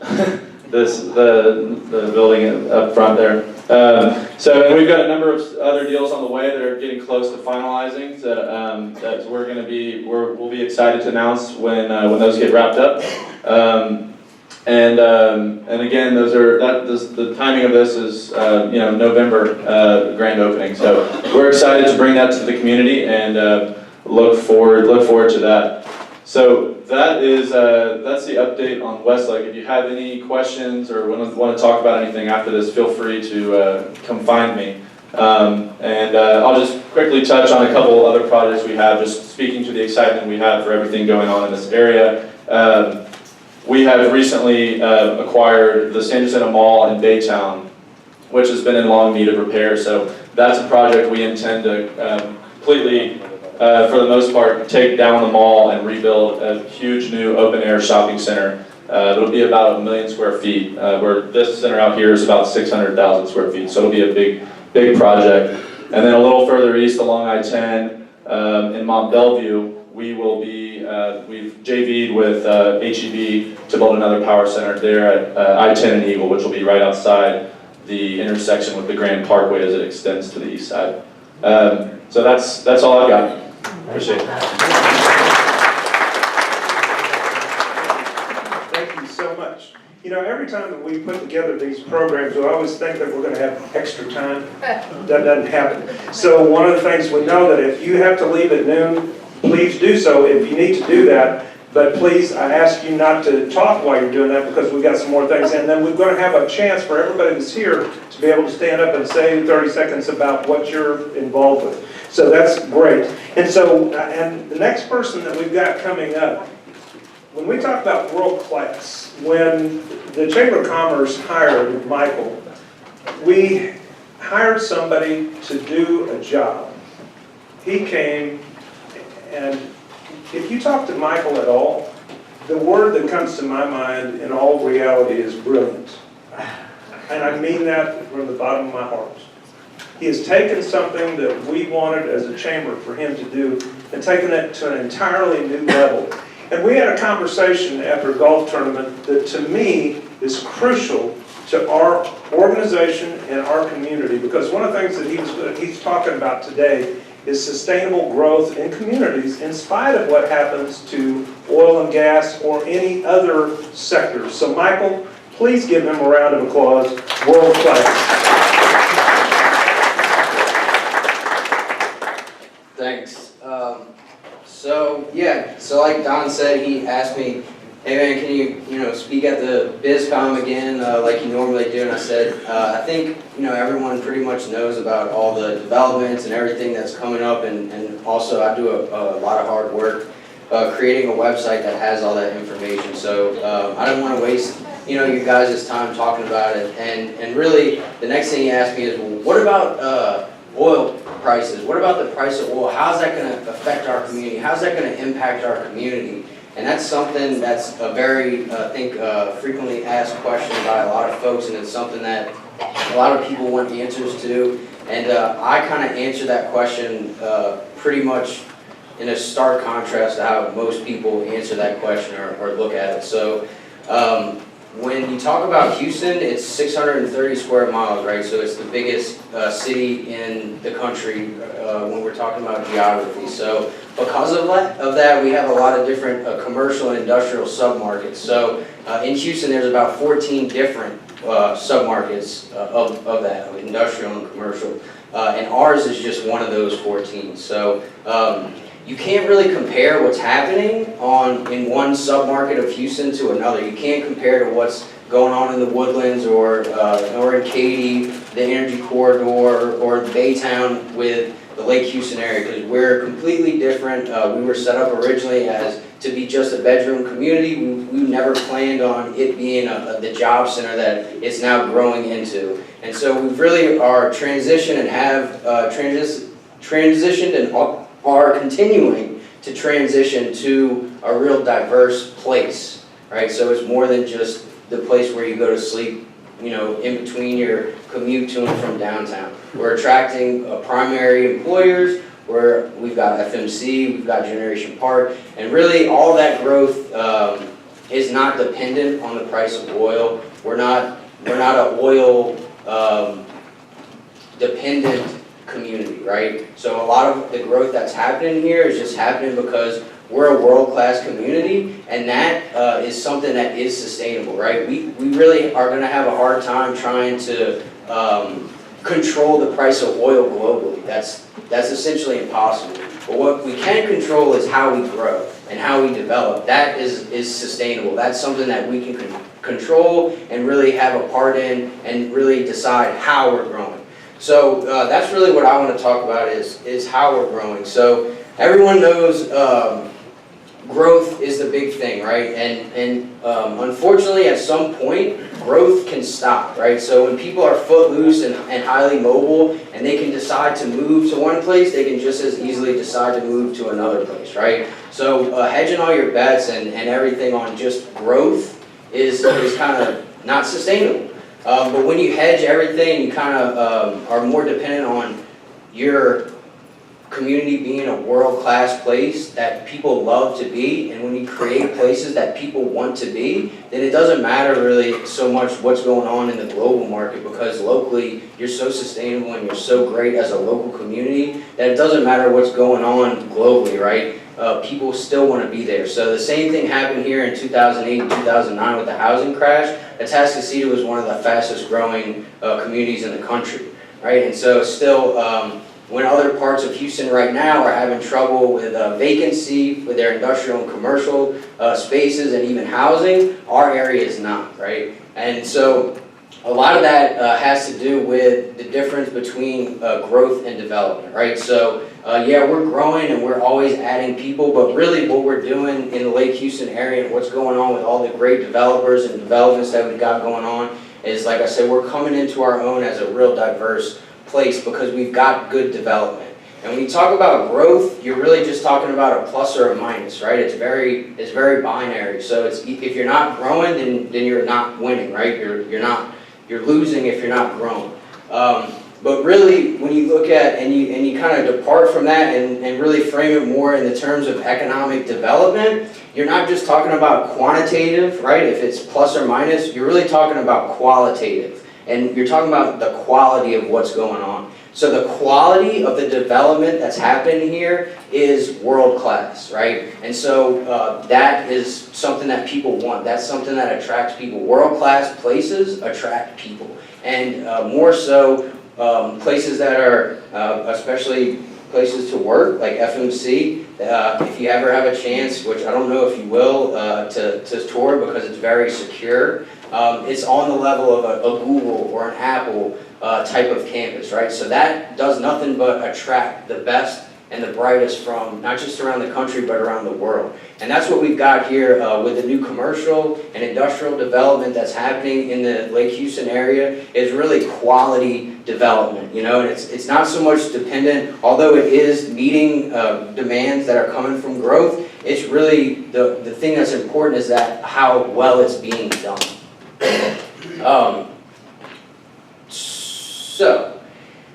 the building up front there. And we've got a number of other deals on the way that are getting close to finalizing that we'll be excited to announce when those get wrapped up. And again, the timing of this is November grand opening. So we're excited to bring that to the community and look forward to that. So that's the update on Westlake. If you have any questions or want to talk about anything after this, feel free to come find me. I'll just quickly touch on a couple other projects we have, just speaking to the excitement we have for everything going on in this area. We have recently acquired the San Jacinto Mall in Baytown, which has been in long need of repair. So that's a project we intend to completely, for the most part, take down the mall and rebuild a huge new open-air shopping center. It'll be about 1 million square feet, where this center out here is about 600,000 square feet. So it'll be a big project. And then a little further east along I-10 in Mont Bellevue, we've JV'd with HEB to build another power center there at I-10 and Eagle, which will be right outside the intersection with the Grand Parkway as it extends to the east side. So that's all I've got. Appreciate it. Thank you so much. Every time that we put together these programs, we always think that we're going to have extra time. That doesn't happen. So one of the things we know that if you have to leave at noon, please do so if you need to do that. But please, I ask you not to talk while you're doing that because we've got some more things. And then we're going to have a chance for everybody that's here to be able to stand up and say 30 seconds about what you're involved with. So that's great. And so, and the next person that we've got coming up, when we talk about world class, when the Chamber of Commerce hired Michael, we hired somebody to do a job. He came, and if you talk to Michael at all, the word that comes to my mind in all reality is brilliant. And I mean that from the bottom of my heart. He has taken something that we wanted as a chamber for him to do and taken it to an entirely new level. And we had a conversation after a golf tournament that to me is crucial to our organization and our community, because one of the things that he's talking about today is sustainable growth in communities in spite of what happens to oil and gas or any other sectors. So Michael, please give him a round of applause. World class. Thanks. So like Don said, he asked me, hey man, can you speak at the Bizcom again like you normally do? And I said, I think everyone pretty much knows about all the developments and everything that's coming up, and also I do a lot of hard work creating a website that has all that information. So I don't want to waste you guys' time talking about it. And really, the next thing he asked me is, well, what about oil prices? What about the price of oil? How's that going to affect our community? How's that going to impact our community? And that's something that's a very, I think, frequently asked question by a lot of folks, and it's something that a lot of people want answers to. And I kind of answer that question pretty much in a stark contrast to how most people answer that question or look at it. So when you talk about Houston, it's 630 square miles, right? So it's the biggest city in the country when we're talking about geography. So because of that, we have a lot of different commercial and industrial submarkets. So in Houston, there's about 14 different submarkets of that, of industrial and commercial. and ours is just one of those 14. So you can't really compare what's happening in one submarket of Houston to another. You can't compare to what's going on in the Woodlands or in Katy, the Energy Corridor, or Baytown with the Lake Houston area, because we're completely different. We were set up originally to be just a bedroom community. We never planned on it being the job center that it's now growing into. And so we really are transitioned and have transitioned and are continuing to transition to a real diverse place, right? So it's more than just the place where you go to sleep, you know, in between your commute to and from downtown. We're attracting primary employers, where we've got FMC, we've got Generation Park, and really all that growth is not dependent on the price of oil. We're not an oil dependent community, right? So a lot of the growth that's happening here is just happening because we're a world-class community, and that is something that is sustainable, right? We really are going to have a hard time trying to control the price of oil globally. That's essentially impossible. But what we can control is how we grow and how we develop. That is sustainable. That's something that we can control and really have a part in and really decide how we're growing. So that's really what I want to talk about is how we're growing. So everyone knows growth is the big thing, right? And unfortunately, at some point, growth can stop, right? So when people are footloose and highly mobile, and they can decide to move to one place, they can just as easily decide to move to another place, right? So hedging all your bets and everything on just growth is kind of not sustainable. But when you hedge everything, you kind of are more dependent on your community being a world-class place that people love to be, and when you create places that people want to be, then it doesn't matter really so much what's going on in the global market, because locally you're so sustainable and you're so great as a local community that it doesn't matter what's going on globally, right? People still want to be there. So the same thing happened here in 2008 and 2009 with the housing crash. Atascocita was one of the fastest growing communities in the country, right? And so still, when other parts of Houston right now are having trouble with vacancy, with their industrial and commercial spaces and even housing, our area is not, right? And so a lot of that has to do with the difference between growth and development, right? So yeah, we're growing and we're always adding people, but really what we're doing in the Lake Houston area and what's going on with all the great developers and developments that we've got going on is, like I said, we're coming into our own as a real diverse place because we've got good development. And when you talk about growth, you're really just talking about a plus or a minus, right? It's very binary. So it's, if you're not growing, then you're not winning, right? You're losing if you're not growing. But really, when you look at and you kind of depart from that and really frame it more in the terms of economic development, you're not just talking about quantitative, right? If it's plus or minus, you're really talking about qualitative. And you're talking about the quality of what's going on. So the quality of the development that's happening here is world class, right? And so that is something that people want. That's something that attracts people. World class places attract people. And more so, places that are, especially places to work, like FMC, if you ever have a chance, which I don't know if you will, to tour because it's very secure, it's on the level of a Google or an Apple type of campus, right? So that does nothing but attract the best and the brightest from not just around the country, but around the world. And that's what we've got here with the new commercial and industrial development that's happening in the Lake Houston area is really quality development, you know, and it's not so much dependent, although it is meeting demands that are coming from growth, it's really, the thing that's important is that how well it's being done. So,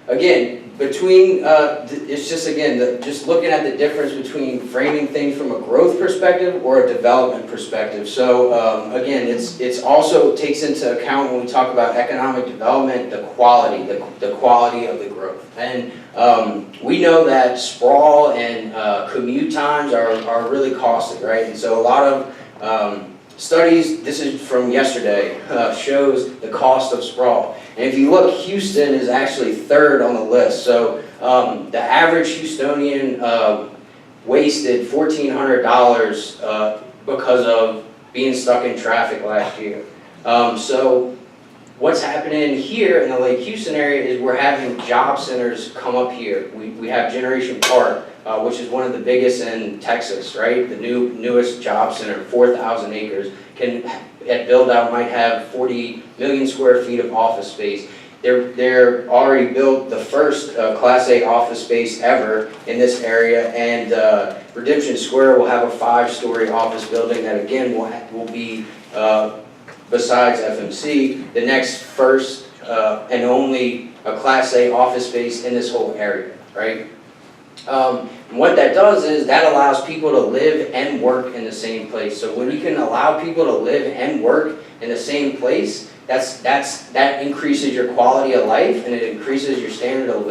again, between, it's just, again, just looking at the difference between framing things from a growth perspective or a development perspective. So, again, it's also takes into account when we talk about economic development, the quality of the growth. And we know that sprawl and commute times are really costly, right? And so a lot of Studies, this is from yesterday, shows the cost of sprawl. And if you look, Houston is actually third on the list. So the average Houstonian wasted $1,400 because of being stuck in traffic last year. So what's happening here in the Lake Houston area is we're having job centers come up here. We have Generation Park, which is one of the biggest in Texas, right? The newest job center, 4,000 acres, at build out might have 40 million square feet of office space. They're already built the first Class A office space ever in this area, and Redemption Square will have a 5-story office building that again will be, besides FMC, the next first and only Class A office space in this whole area, right? And what that does is that allows people to live and work in the same place. So when you can allow people to live and work in the same place, that increases your quality of life and it increases your standard of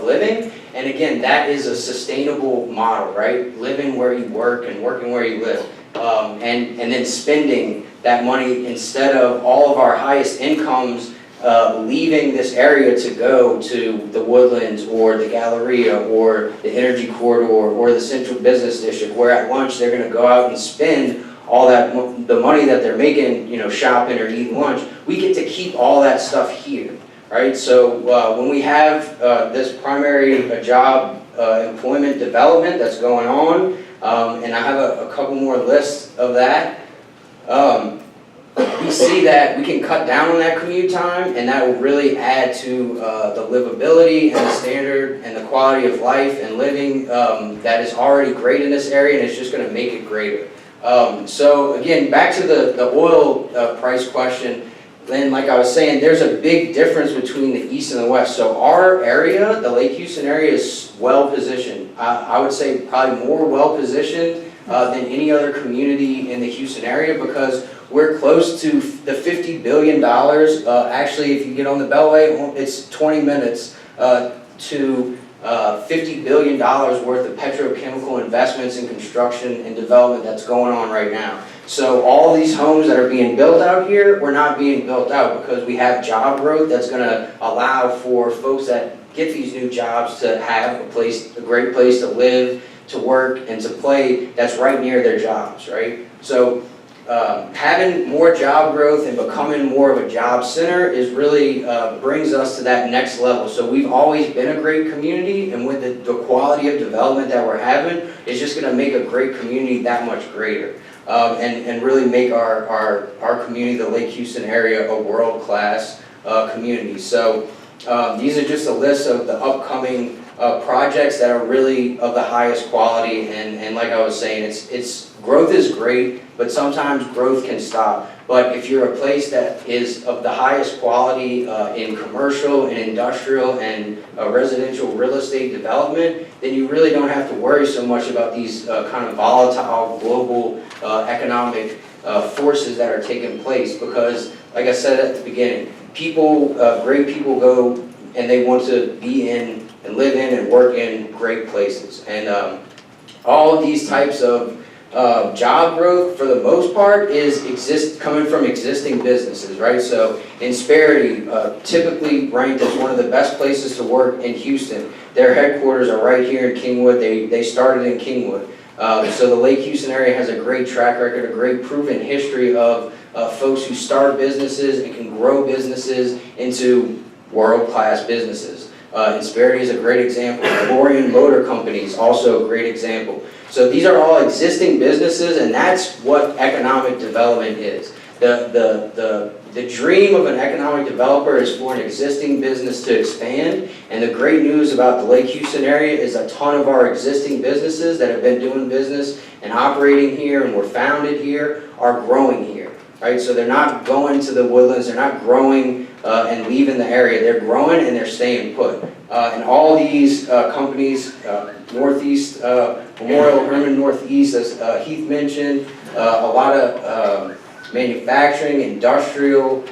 living. And again, that is a sustainable model, right? Living where you work and working where you live. And then spending that money instead of all of our highest incomes leaving this area to go to the Woodlands or the Galleria or the Energy Corridor or the Central Business District, where at lunch they're going to go out and spend all that, the money that they're making, you know, shopping or eating lunch. We get to keep all that stuff here, right? So when we have this primary job employment development that's going on, and I have a couple more lists of that, we see that we can cut down on that commute time, and that will really add to the livability and the standard and the quality of life and living that is already great in this area, and it's just going to make it greater. So again, back to the oil price question, then like I was saying, there's a big difference between the east and the west. So our area, the Lake Houston area, is well positioned. I would say probably more well positioned than any other community in the Houston area, because we're close to the $50 billion. Actually, if you get on the Beltway, it's 20 minutes to $50 billion worth of petrochemical investments in construction and development that's going on right now. So all these homes that are being built out here, we're not being built out because we have job growth that's going to allow for folks that get these new jobs to have a great place to live, to work, and to play that's right near their jobs, right? So having more job growth and becoming more of a job center is really brings us to that next level. So we've always been a great community, and with the quality of development that we're having, it's just going to make a great community that much greater, and really make our community, the Lake Houston area, a world-class community. So these are just a list of the upcoming projects that are really of the highest quality, and like I was saying, it's growth is great, but sometimes growth can stop. But if you're a place that is of the highest quality in commercial and industrial and residential real estate development, then you really don't have to worry so much about these kind of volatile global economic forces that are taking place. Because, like I said at the beginning, great people go and they want to be in and live in and work in great places. And all of these types of job growth, for the most part, is coming from existing businesses, right? So Insperity, typically ranked as one of the best places to work in Houston. Their headquarters are right here in Kingwood. They started in Kingwood. So the Lake Houston area has a great track record, a great proven history of folks who start businesses and can grow businesses into world-class businesses. Insperity is a great example. DeLorean Motor Company is also a great example. So these are all existing businesses, and that's what economic development is. The dream of an economic developer is for an existing business to expand, and the great news about the Lake Houston area is a ton of our existing businesses that have been doing business and operating here and were founded here are growing here, right? So they're not going to the Woodlands, they're not growing and leaving the area, they're growing and they're staying put. And all these companies, Northeast, Memorial Herman Northeast, as Heath mentioned, a lot of manufacturing, industrial,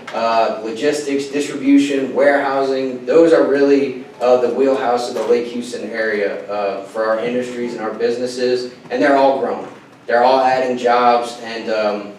logistics, distribution, warehousing, those are really the wheelhouse of the Lake Houston area for our industries and our businesses, and they're all growing. They're all adding jobs, and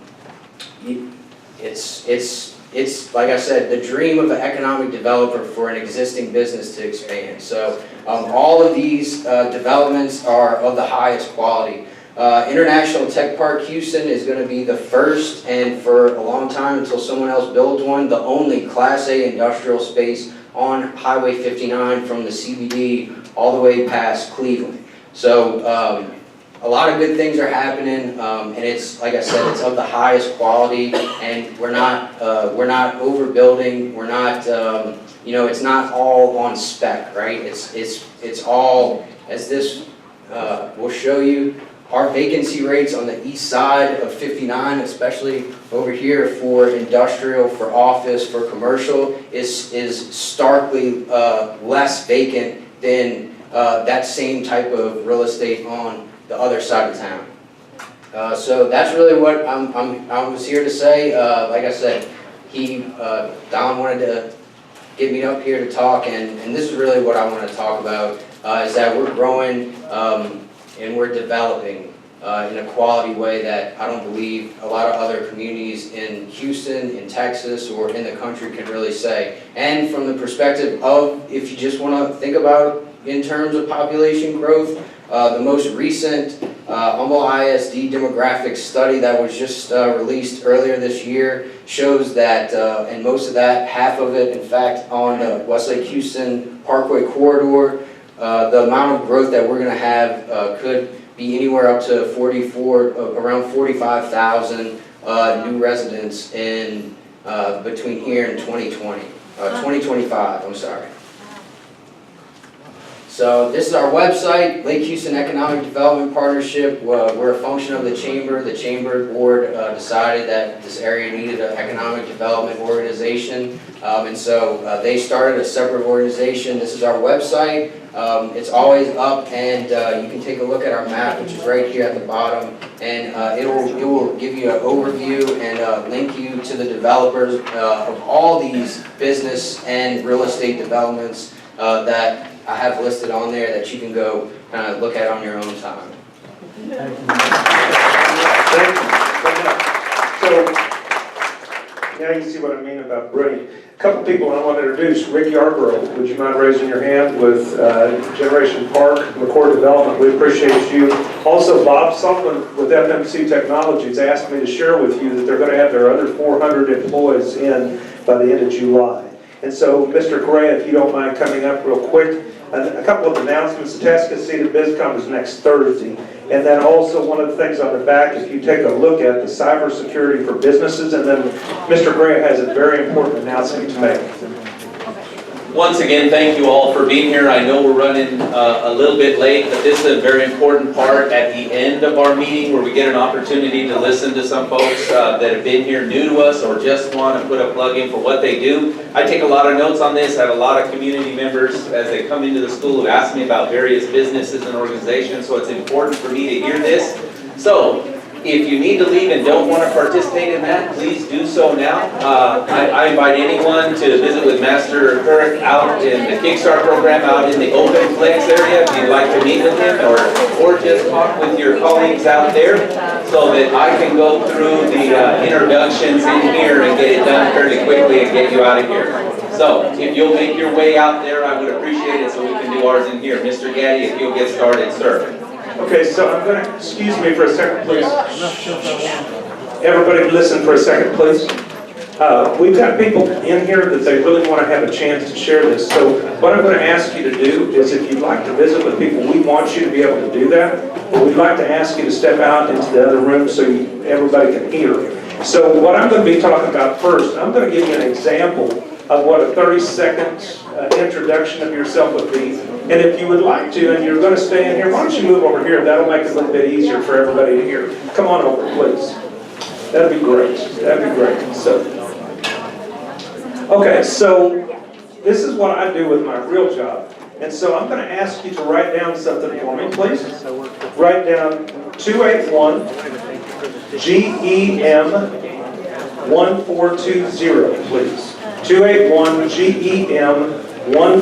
it's like I said, the dream of an economic developer for an existing business to expand. So all of these developments are of the highest quality. International Tech Park Houston is going to be the first, and for a long time until someone else builds one, the only Class A industrial space on Highway 59 from the CBD all the way past Cleveland. So a lot of good things are happening, and it's, like I said, it's of the highest quality, and we're not overbuilding, we're not, you know, it's not all on spec, right? It's all, as this will show you, our vacancy rates on the east side of 59, especially over here for industrial, for office, for commercial, is starkly less vacant than that same type of real estate on the other side of town. So that's really what I was here to say. Like I said, Don wanted to get me up here to talk, and this is really what I want to talk about, is that we're growing and we're developing in a quality way that I don't believe a lot of other communities in Houston, in Texas, or in the country can really say. And from the perspective of, if you just want to think about in terms of population growth, the most recent Humble ISD demographic study that was just released earlier this year shows that, and most of that, half of it, in fact, on the Westlake Houston Parkway corridor, the amount of growth that we're going to have could be anywhere up to around 45,000 new residents in between here and 2025, I'm sorry. So this is our website, Lake Houston Economic Development Partnership. We're a function of the chamber. The chamber board decided that this area needed an economic development organization. And so they started a separate organization. This is our website. It's always up, and you can take a look at our map, which is right here at the bottom. And it will give you an overview and link you to the developers of all these business and real estate developments that I have listed on there that you can go look at on your own time. Thank you. So now you see what I mean about brilliant. A couple people I want to introduce. Rick Yarborough, would you mind raising your hand, with Generation Park, McCord Development? We appreciate you. Also, Bob Sullivan with FMC Technologies asked me to share with you that they're going to have their other 400 employees in by the end of July. And so, Mr. Gray, if you don't mind coming up real quick, a couple of announcements. The test seat at Bizcom is next Thursday. And then also one of the things on the back, if you take a look at the cybersecurity for businesses, and then Mr. Gray has a very important announcement to make. Once again, thank you all for being here. I know we're running a little bit late, but this is a very important part at the end of our meeting where we get an opportunity to listen to some folks that have been here new to us or just want to put a plug in for what they do. I take a lot of notes on this. I have a lot of community members as they come into the school who ask me about various businesses and organizations, so it's important for me to hear this. So, if you need to leave and don't want to participate in that, please do so now. I invite anyone to visit with Master Kirk out in the Kickstart program out in the open flex area if you'd like to meet with him, or just talk with your colleagues out there so that I can go through the introductions in here and get it done fairly quickly and get you out of here. So if you'll make your way out there, I would appreciate it so we can do ours in here. Mr. Gaddy, if you'll get started, sir. Okay, so I'm going to, excuse me for a second, please. Everybody listen for a second, please. We've got people in here that they really want to have a chance to share this. So what I'm going to ask you to do is, if you'd like to visit with people, we want you to be able to do that. But we'd like to ask you to step out into the other room so everybody can hear. So what I'm going to be talking about first, I'm going to give you an example of what a 30-second introduction of yourself would be. And if you would like to, and you're going to stay in here, why don't you move over here? That'll make it a little bit easier for everybody to hear. Come on over, please. That'd be great. That'd be great. So, okay, so this is what I do with my real job. And so I'm going to ask you to write down something for me, please. Write down 281 GEM 1420, please. 281 GEM 1420.